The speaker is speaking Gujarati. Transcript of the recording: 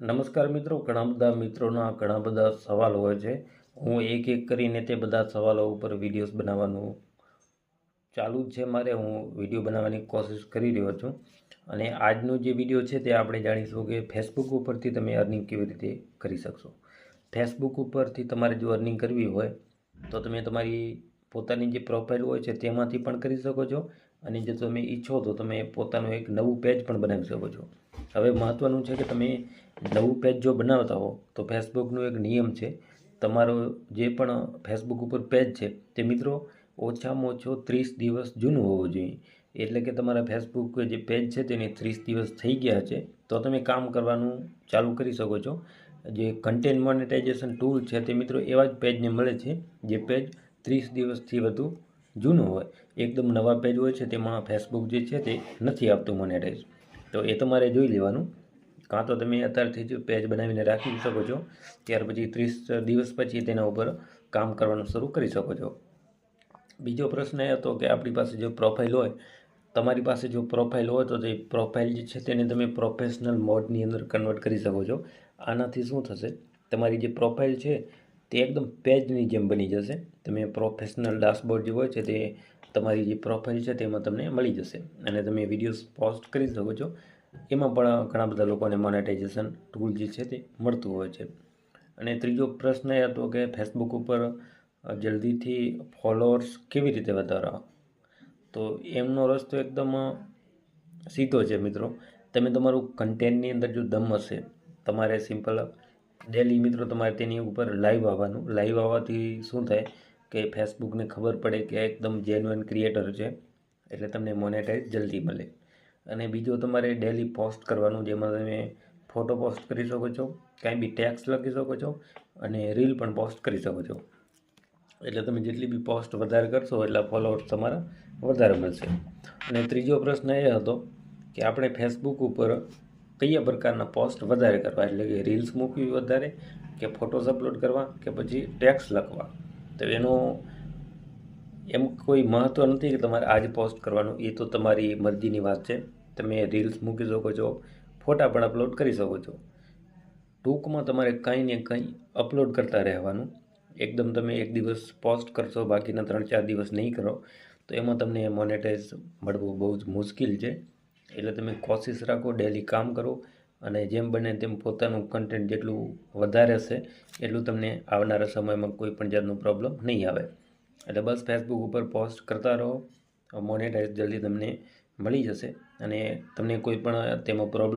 નમસ્કાર મિત્રો, ઘણા બધા મિત્રોના ઘણા બધા સવાલ હોય છે. હું એક એક કરીને તે બધા સવાલો ઉપર વિડીયોઝ બનાવવાનું ચાલુ જ છે મારે. હું વિડીયો બનાવવાની કોશિશ કરી રહ્યો છું. અને આજનો જે વિડીયો છે તે આપણે જાણીશું કે ફેસબુક ઉપરથી તમે અર્નિંગ કેવી રીતે કરી શકશો. ફેસબુક ઉપરથી તમારે જો અર્નિંગ કરવી હોય તો તમે તમારી પોતાની જે પ્રોફાઇલ હોય છે તેમાંથી પણ કરી શકો છો. અને જો તમે ઈચ્છો તો તમે પોતાનું એક નવું પેજ પણ બનાવી શકો છો. હવે મહત્ત્વનું છે કે તમે નવું પેજ જો બનાવતા હો તો ફેસબુકનો એક નિયમ છે, તમારો જે પણ ફેસબુક ઉપર પેજ છે તે મિત્રો ઓછામાં ઓછો 30 દિવસ જૂનું હોવું જોઈએ. એટલે કે તમારા ફેસબુક જે પેજ છે તેને 30 દિવસ થઈ ગયા છે તો તમે કામ કરવાનું ચાલુ કરી શકો છો. જે કન્ટેન્ટ મોનેટાઇઝેશન ટૂલ છે તે મિત્રો એવા જ પેજને મળે છે જે પેજ 30 દિવસથી વધુ જૂનું હોય. એકદમ નવા પેજ હોય છે તેમાં ફેસબુક જે છે તે નથી આપતું મોનેટાઇઝ. તો એ તમારે જોઈ લેવાનું. કાં તો તમે અત્યારથી જ પેજ બનાવીને રાખી શકો છો, ત્યાર પછી 30 દિવસ પછી તેના ઉપર કામ કરવાનું શરૂ કરી શકો છો. બીજો પ્રશ્ન એ હતો કે આપણી પાસે જો પ્રોફાઇલ હોય, તમારી પાસે જો પ્રોફાઇલ હોય તો તે પ્રોફાઇલ જે છે તેને તમે પ્રોફેશનલ મોડની અંદર કન્વર્ટ કરી શકો છો. આનાથી શું થશે, તમારી જે પ્રોફાઇલ છે તે એકદમ પેજની જેમ બની જશે. તમે પ્રોફેશનલ ડેશબોર્ડ જે હોય છે તે તમારી જે પ્રોફાઇલ છે તેમાં તમને મળી જશે અને તમે વિડીયોઝ પોસ્ટ કરી શકો છો. એમાં પણ ઘણા બધા લોકોને મોનેટાઇઝેશન ટૂલ જે છે તે મળતું હોય છે. અને ત્રીજો પ્રશ્ન એ હતો કે ફેસબુક ઉપર જલ્દીથી ફોલોઅર્સ કેવી રીતે વધારવા. તો એમનો રસ્તો એકદમ સીધો છે મિત્રો. તમે તમારું કન્ટેન્ટની અંદર જો દમ હશે, તમારે સિમ્પલ ડેલી મિત્રો તમારે તેની ઉપર લાઈવ આવવાનું. લાઈવ આવવાથી શું થાય કે ફેસબુકને ખબર પડે કે એકદમ જેન્યુઅન ક્રિએટર છે, એટલે તમને મોનેટાઇઝ જલ્દી મળે. અને બીજો તમારે ડેલી પોસ્ટ કરવાનું, જેમાં તમે ફોટો પોસ્ટ કરી શકો છો, કાંઈ બી ટેક્સ લખી શકો છો અને રીલ પણ પોસ્ટ કરી શકો છો. એટલે તમે જેટલી બી પોસ્ટ વધારે કરશો એટલા ફોલોઅર્સ તમારા વધારે મળશે. અને ત્રીજો પ્રશ્ન એ હતો કે આપણે ફેસબુક ઉપર કયા પ્રકારના પોસ્ટ વધારે કરવા, એટલે કે રીલ્સ મૂકવી વધારે કે ફોટોસ અપલોડ કરવા કે પછી ટેક્સ લખવા. તો એનો એમ કોઈ મહત્ત્વ નથી કે તમારે આજ પોસ્ટ કરવાનું, એ તો તમારી મરજીની વાત છે. તમે રીલ્સ મૂકી શકો છો, ફોટા પણ અપલોડ કરી શકો છો. ટૂંકમાં તમારે કંઈ ને કંઈ અપલોડ કરતા રહેવાનું. એકદમ તમે એક દિવસ પોસ્ટ કરશો, બાકીના 3-4 દિવસ નહીં કરો તો એમાં તમને મોનેટાઇઝ મળવું બહુ જ મુશ્કેલ છે. એટલે તમે કોશિશ રાખો, ડેલી કામ કરો અને જેમ બને તેમ પોતાનું કન્ટેન્ટ જેટલું વધારે હશે એટલું તમને આવનારા સમયમાં કોઈ પણ જાતનો પ્રોબ્લેમ નહીં આવે. એટલે બસ ફેસબુક ઉપર પોસ્ટ કરતા રહો, મોનેટાઇઝ જલ્દી તમને મળી જશે અને તમને કોઈ પણ તેમાં પ્રોબ્લેમ